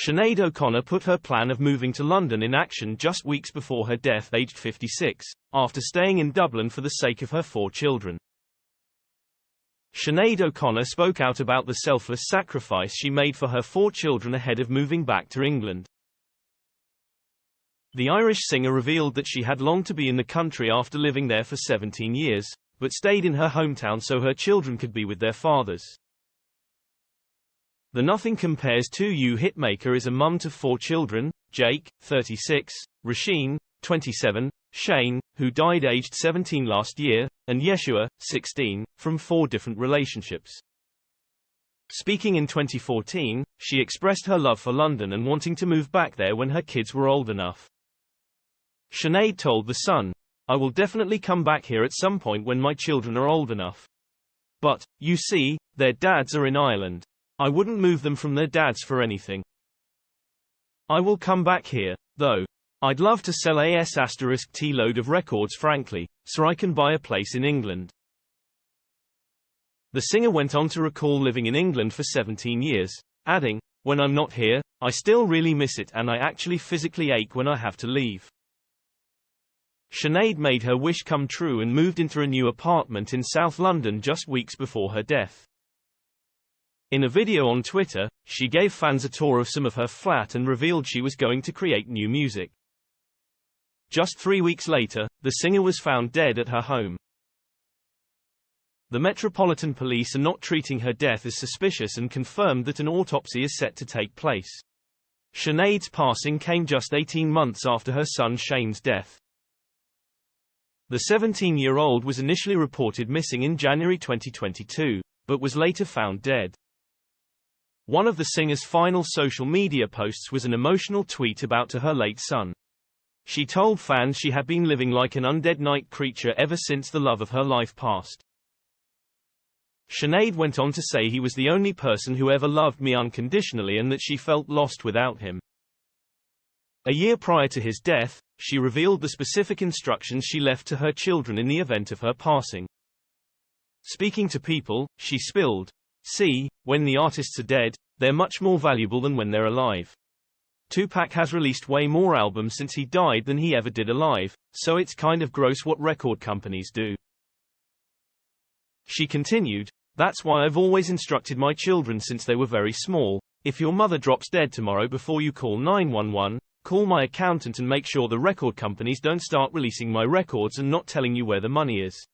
Sinead O'Connor put her plan of moving to London in action just weeks before her death, aged 56, after staying in Dublin for the sake of her 4 children. Sinead O'Connor spoke out about the selfless sacrifice she made for her 4 children ahead of moving back to England. The Irish singer revealed that she had longed to be in the country after living there for 17 years, but stayed in her hometown so her children could be with their fathers. The Nothing Compares to You hitmaker is a mum to 4 children: Jake, 36, Rasheen, 27, Shane, who died aged 17 last year, and Yeshua, 16, from 4 different relationships. Speaking in 2014, she expressed her love for London and wanting to move back there when her kids were old enough. Sinead told The Sun, "I will definitely come back here at some point when my children are old enough. But, you see, their dads are in Ireland. I wouldn't move them from their dads for anything. I will come back here, though. I'd love to sell a *T load of records frankly, so I can buy a place in England." The singer went on to recall living in England for 17 years, adding, "When I'm not here, I still really miss it and I actually physically ache when I have to leave." Sinead made her wish come true and moved into a new apartment in South London just weeks before her death. In a video on Twitter, she gave fans a tour of some of her flat and revealed she was going to create new music. Just 3 weeks later, the singer was found dead at her home. The Metropolitan Police are not treating her death as suspicious and confirmed that an autopsy is set to take place. Sinead's passing came just 18 months after her son Shane's death. The 17-year-old was initially reported missing in January 2022, but was later found dead. One of the singer's final social media posts was an emotional tweet about her late son. She told fans she had been living like an undead night creature ever since the love of her life passed. Sinead went on to say he was the only person who ever loved me unconditionally and that she felt lost without him. A year prior to his death, she revealed the specific instructions she left to her children in the event of her passing. Speaking to people, she spilled, "See, when the artists are dead, they're much more valuable than when they're alive. Tupac has released way more albums since he died than he ever did alive, so it's kind of gross what record companies do." She continued, "That's why I've always instructed my children since they were very small. If your mother drops dead tomorrow before you call 911, call my accountant and make sure the record companies don't start releasing my records and not telling you where the money is."